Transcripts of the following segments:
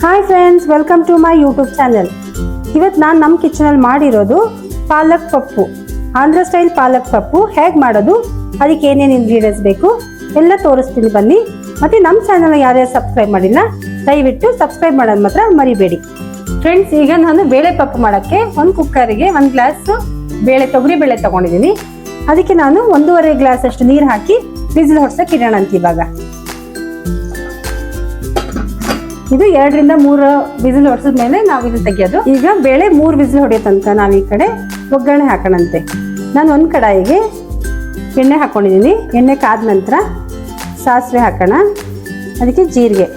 Hi friends, welcome to my YouTube channel. ಇವತ್ತು ನಾನು ನಮ್ಮ ಕಿಚನಲ್ಲಿ ಮಾಡಿರೋದು ಪಾಲಕ್ ಪಪ್ಪು, ಆಂಧ್ರ ಸ್ಟೈಲ್ ಪಾಲಕ್ ಪಪ್ಪು. ಹೇಗೆ ಮಾಡೋದು, ಅದಕ್ಕೆ ಏನೇನು ಇಂಗ್ರೀಡಿಯೆಂಟ್ಸ್ ಬೇಕು ಎಲ್ಲ ತೋರಿಸ್ತೀನಿ ಬನ್ನಿ. ಮತ್ತು ನಮ್ಮ ಚಾನಲ್ ಯಾರ್ಯಾರು ಸಬ್ಸ್ಕ್ರೈಬ್ ಮಾಡಿಲ್ಲ ದಯವಿಟ್ಟು ಸಬ್ಸ್ಕ್ರೈಬ್ ಮಾಡೋದು ಮಾತ್ರ ಮರಿಬೇಡಿ. ಫ್ರೆಂಡ್ಸ್, ಈಗ ನಾನು ಬೇಳೆ ಪಪ್ಪು ಮಾಡೋಕ್ಕೆ ಒಂದು ಕುಕ್ಕರಿಗೆ 1 ಗ್ಲಾಸ್ ತೊಗರಿ ಬೇಳೆ ತೊಗೊಂಡಿದ್ದೀನಿ. ಅದಕ್ಕೆ ನಾನು 1.5 ಗ್ಲಾಸ್ ಅಷ್ಟು ನೀರು ಹಾಕಿ ವಿಸಿಲ್ ಹೊಡ್ಸಕ್ಕೆ ಇಡೋಣ ಅಂತ. ಇವಾಗ ಇದು 2 ರಿಂದ 3 ವಿಸಿಲ್ ಹೊಡ್ಸಿದ ಮೇಲೆ ನಾವು ಇದು ತೆಗಿಯೋದು. ಈಗ ಬೇಳೆ 3 ವಿಸಿಲ್ ಹೊಡೆಯೋ ತನಕ ನಾವು ಈ ಕಡೆ ಒಗ್ಗರಣೆ ಹಾಕೋಣಂತೆ. ನಾನು ಒಂದು ಕಡಾಯಿಗೆ ಎಣ್ಣೆ ಹಾಕೊಂಡಿದ್ದೀನಿ. ಎಣ್ಣೆ ಕಾದ ನಂತರ ಸಾಸಿವೆ ಹಾಕೋಣ, ಅದಕ್ಕೆ ಜೀರಿಗೆ.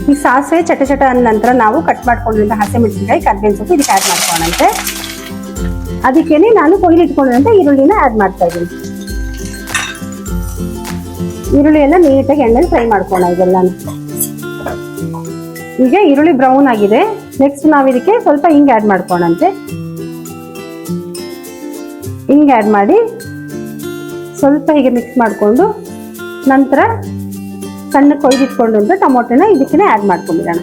ಈ ಸಾಸಿವೆ ಚಟ ಅಂದ ನಂತರ ನಾವು ಕಟ್ ಮಾಡ್ಕೊಂಡಿರೋ ಹಸಿಮೆಣಸಿನಕಾಯಿ, ಕರ್ಬೇವಿನ ಸೊಪ್ಪು ಇದಕ್ಕೆ ಆ್ಯಡ್ ಮಾಡ್ಕೊಳ್ಳೋಣಂತೆ. ಅದಕ್ಕೇನೆ ನಾನು ಕೊಯ್ಲಿಟ್ಕೊಂಡಿರೋಂಥ ಈರುಳ್ಳಿನ ಆ್ಯಡ್ ಮಾಡ್ತಾ ಇದ್ದೀನಿ. ಈರುಳ್ಳಿ ಎಲ್ಲ ನೀಟಾಗಿ ಎಣ್ಣೆಲಿ ಫ್ರೈ ಮಾಡ್ಕೊಳ್ಳೋಣ ಇದೆಲ್ಲಾನು. ಈಗ ಈರುಳ್ಳಿ ಬ್ರೌನ್ ಆಗಿದೆ. ನೆಕ್ಸ್ಟ್ ನಾವು ಇದಕ್ಕೆ ಸ್ವಲ್ಪ ಹಿಂಗೆ ಆ್ಯಡ್ ಮಾಡ್ಕೊಳ್ಳೋಣಂತೆ. ಹಿಂಗೆ ಆ್ಯಡ್ ಮಾಡಿ ಸ್ವಲ್ಪ ಹೀಗೆ ಮಿಕ್ಸ್ ಮಾಡಿಕೊಂಡು ನಂತರ ಸಣ್ಣ ಕೊಯ್ದಿಟ್ಕೊಂಡು ಟೊಮೊಟೊನ ಇದಕ್ಕೆ ಆ್ಯಡ್ ಮಾಡ್ಕೊಂಡ್ಬಿಡೋಣ.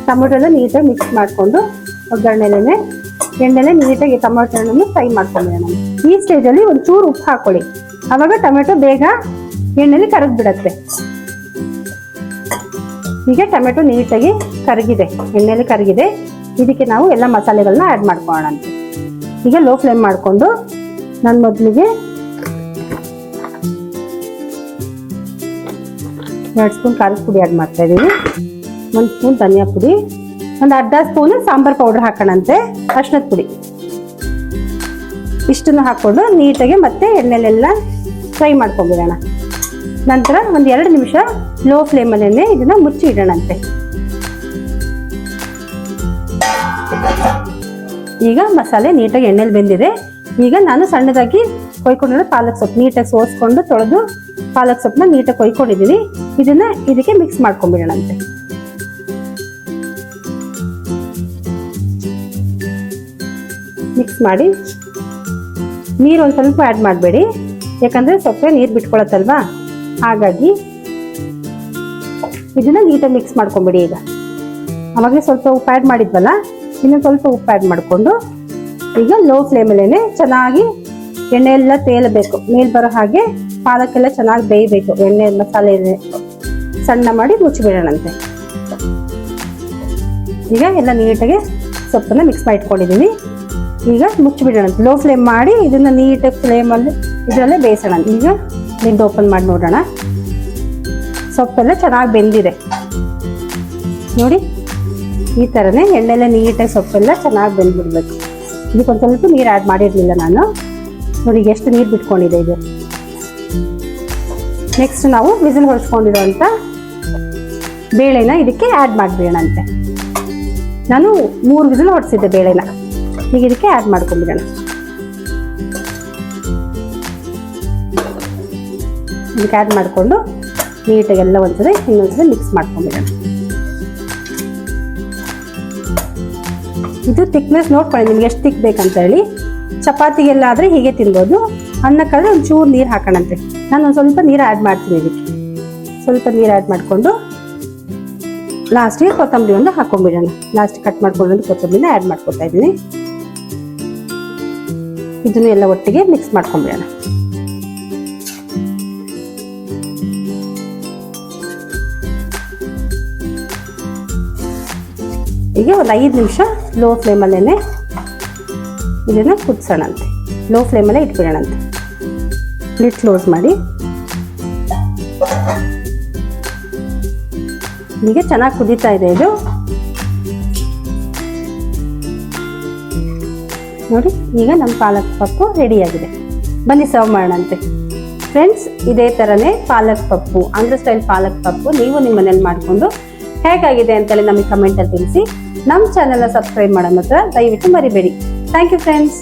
ಟೊಮೊಟೊನ ನೀಟಾಗಿ ಮಿಕ್ಸ್ ಮಾಡಿಕೊಂಡು ಒಗ್ಗರಣೆಲೆ ಎಣ್ಣೆಲೆ ನೀಟಾಗಿ ಟೊಮೊಟೊನ ಫ್ರೈ ಮಾಡ್ಕೊಂಡ್ಬಿಡೋಣ. ಈ ಸ್ಟೇಜಲ್ಲಿ ಒಂಚೂರು ಉಪ್ಪು ಹಾಕೊಳ್ಳಿ, ಆವಾಗ ಟೊಮೆಟೊ ಬೇಗ ಎಣ್ಣೆಲಿ ಕರಗಿಬಿಡತ್ತೆ. ಈಗ ಟೊಮೆಟೊ ನೀಟಾಗಿ ಕರಗಿದೆ, ಎಣ್ಣೆಲಿ ಕರಗಿದೆ. ಇದಕ್ಕೆ ನಾವು ಎಲ್ಲ ಮಸಾಲೆಗಳನ್ನ ಆ್ಯಡ್ ಮಾಡ್ಕೊಳ್ಳೋಣ ಅಂತ. ಈಗ ಲೋ ಫ್ಲೇಮ್ ಮಾಡಿಕೊಂಡು ನಾನು ಮೊದಲಿಗೆ 2 ಸ್ಪೂನ್ ಖಾರದ ಪುಡಿ ಆ್ಯಡ್ ಮಾಡ್ತಾ ಇದ್ದೀನಿ. 1 ಸ್ಪೂನ್ ಧನಿಯಾ ಪುಡಿ, ಒಂದು ಅರ್ಧ ಸ್ಪೂನ್ ಸಾಂಬಾರ್ ಪೌಡರ್ ಹಾಕೋಣಂತೆ, ಅರಿಶಿಣದ ಪುಡಿ. ಇಷ್ಟನ್ನು ಹಾಕ್ಕೊಂಡು ನೀಟಾಗಿ ಮತ್ತೆ ಎಣ್ಣೆಲೆಲ್ಲ ಫ್ರೈ ಮಾಡ್ಕೊಂಡ್ಬಿಡೋಣ. ನಂತರ ಒಂದು 2 ನಿಮಿಷ ಲೋ ಫ್ಲೇಮಲ್ಲೇ ಇದನ್ನ ಮುಚ್ಚಿ ಇಡೋಣಂತೆ. ಈಗ ಮಸಾಲೆ ನೀಟಾಗಿ ಎಣ್ಣೆಲಿ ಬೆಂದಿದೆ. ಈಗ ನಾನು ಸಣ್ಣದಾಗಿ ಕೊಯ್ಕೊಂಡಿರೋ ಪಾಲಕ್ ಸೊಪ್ಪು ನೀಟಾಗಿ ಸೋಸ್ಕೊಂಡು ತೊಳೆದು ಪಾಲಕ್ ಸೊಪ್ಪನ್ನ ನೀಟಾಗಿ ಕೊಯ್ಕೊಂಡಿದ್ದೀನಿ. ಇದನ್ನ ಇದಕ್ಕೆ ಮಿಕ್ಸ್ ಮಾಡ್ಕೊಂಡ್ಬಿಡೋಣಂತೆ. ಮಿಕ್ಸ್ ಮಾಡಿ ನೀರು ಒಂದು ಸ್ವಲ್ಪ ಆ್ಯಡ್ ಮಾಡಬೇಡಿ, ಯಾಕಂದರೆ ಸೊಪ್ಪೆ ನೀರು ಬಿಟ್ಕೊಳತ್ತಲ್ವಾ, ಹಾಗಾಗಿ ಇದನ್ನ ನೀಟಾಗಿ ಮಿಕ್ಸ್ ಮಾಡ್ಕೊಂಬಿಡಿ. ಈಗ ಅವಾಗಲೇ ಸ್ವಲ್ಪ ಉಪ್ಪು ಆ್ಯಡ್ ಮಾಡಿದ್ವಲ್ಲ, ಇನ್ನೊಂದು ಸ್ವಲ್ಪ ಉಪ್ಪು ಆ್ಯಡ್ ಮಾಡಿಕೊಂಡು ಈಗ ಲೋ ಫ್ಲೇಮಲ್ಲೇ ಚೆನ್ನಾಗಿ ಎಣ್ಣೆ ಎಲ್ಲ ತೇಲಬೇಕು, ಮೇಲ್ ಬರೋ ಹಾಗೆ ಪಾಲಕ್ಕೆಲ್ಲ ಚೆನ್ನಾಗಿ ಬೇಯಬೇಕು. ಎಣ್ಣೆ ಮಸಾಲೆ ಸಣ್ಣ ಮಾಡಿ ಮುಚ್ಚಿಬಿಡೋಣಂತೆ. ಈಗ ಎಲ್ಲ ನೀಟಾಗಿ ಸೊಪ್ಪನ್ನ ಮಿಕ್ಸ್ ಮಾಡಿ ಇಟ್ಕೊಂಡಿದ್ದೀನಿ. ಈಗ ಮುಚ್ಚಿಬಿಡೋಣಂತೆ. ಲೋ ಫ್ಲೇಮ್ ಮಾಡಿ ಇದನ್ನ ನೀಟಾಗಿ ಫ್ಲೇಮಲ್ಲಿ ಇದರಲ್ಲೇ ಬೇಯಿಸೋಣ. ಈಗ ಲಿಡ್ ಓಪನ್ ಮಾಡಿ ನೋಡೋಣ. ಸೊಪ್ಪೆಲ್ಲ ಚೆನ್ನಾಗಿ ಬೆಂದಿದೆ ನೋಡಿ. ಈ ಥರನೇ ಎಣ್ಣೆಲ್ಲ ನೀಟಾಗಿ ಸೊಪ್ಪೆಲ್ಲ ಚೆನ್ನಾಗಿ ಬೆಂದ್ಬಿಡ್ಬೇಕು. ಇದಕ್ಕೊಂದು ಸ್ವಲ್ಪ ನೀರು ಆ್ಯಡ್ ಮಾಡಿರಲಿಲ್ಲ ನಾನು. ನೋಡಿ ಎಷ್ಟು ನೀರು ಬಿಟ್ಕೊಂಡಿದೆ ಇದು. ನೆಕ್ಸ್ಟ್ ನಾವು ವಿಸಿಲ್ ಹೊಡ್ಸ್ಕೊಂಡಿರೋಂಥ ಬೇಳೆನ ಇದಕ್ಕೆ ಆ್ಯಡ್ ಮಾಡಿಬಿಡೋಣಂತೆ. ನಾನು 3 ವಿಸಿಲ್ ಹೊಡ್ಸಿದ್ದೆ ಬೇಳೆನ. ಈಗ ಇದಕ್ಕೆ ಆ್ಯಡ್ ಮಾಡ್ಕೊಂಡ್ಬಿಡೋಣ. ಇದಕ್ಕೆ ಆ್ಯಡ್ ಮಾಡಿಕೊಂಡು ನೀಟಾಗಿ ಎಲ್ಲ ಒಂದ್ಸರಿ ಇನ್ನೊಂದ್ಸರಿ ಮಿಕ್ಸ್ ಮಾಡ್ಕೊಂಡ್ಬಿಡೋಣ. ಇದು ತಿಕ್ನೆಸ್ ನೋಡ್ಕೊಳ್ಳಿ, ನಿಮ್ಗೆ ಎಷ್ಟು ತಿಕ್ ಬೇಕಂತ ಹೇಳಿ. ಚಪಾತಿಗೆಲ್ಲ ಆದರೆ ಹೀಗೆ ತಿನ್ಬೋದು, ಅನ್ನಕ್ಕಾದ್ರೆ ಒಂಚೂರು ನೀರು ಹಾಕೋಣಂತೆ. ನಾನು ಒಂದು ಸ್ವಲ್ಪ ನೀರು ಆ್ಯಡ್ ಮಾಡ್ತೀನಿ. ಇದಕ್ಕೆ ಸ್ವಲ್ಪ ನೀರು ಆ್ಯಡ್ ಮಾಡಿಕೊಂಡು ಲಾಸ್ಟಿಗೆ ಕೊತ್ತಂಬರಿ ಒಂದು ಹಾಕೊಂಡ್ಬಿಡೋಣ. ಲಾಸ್ಟಿಗೆ ಕಟ್ ಮಾಡ್ಕೊಂಡು ಕೊತ್ತಂಬರಿನ ಆ್ಯಡ್ ಮಾಡ್ಕೊತಾ ಇದ್ದೀನಿ. ಇದನ್ನು ಎಲ್ಲ ಒಟ್ಟಿಗೆ ಮಿಕ್ಸ್ ಮಾಡ್ಕೊಂಡ್ಬಿಡೋಣ. ಈಗ ಒಂದು 5 ನಿಮಿಷ ಲೋ ಫ್ಲೇಮಲ್ಲೇ ಇದನ್ನು ಕುದಿಸೋಣಂತೆ. ಲೋ ಫ್ಲೇಮಲ್ಲೇ ಇಟ್ಬಿಡೋಣಂತೆ. ಲಿಡ್ ಕ್ಲೋಸ್ ಮಾಡಿ ಈಗ ಚೆನ್ನಾಗಿ ಕುದೀತಾ ಇದೆ ಇದು ನೋಡಿ. ಈಗ ನಮ್ಮ ಪಾಲಕ್ ಪಪ್ಪು ರೆಡಿಯಾಗಿದೆ. ಬನ್ನಿ ಸರ್ವ್ ಮಾಡೋಣಂತೆ. ಫ್ರೆಂಡ್ಸ್, ಇದೇ ಥರನೇ ಪಾಲಕ್ ಪಪ್ಪು, ಆಂಧ್ರ ಸ್ಟೈಲ್ ಪಾಲಕ್ ಪಪ್ಪು ನೀವು ನಿಮ್ಮ ಮನೇಲಿ ಮಾಡಿಕೊಂಡು ಹೇಗಾಗಿದೆ ಅಂತೇಳಿ ನಮಗೆ ಕಮೆಂಟಲ್ಲಿ ತಿಳಿಸಿ. ನಮ್ಮ ಚಾನೆಲ್ನ ಸಬ್ಸ್ಕ್ರೈಬ್ ಮಾಡೋದು ಮಾತ್ರ ದಯವಿಟ್ಟು ಮರಿಬೇಡಿ. Thank you friends.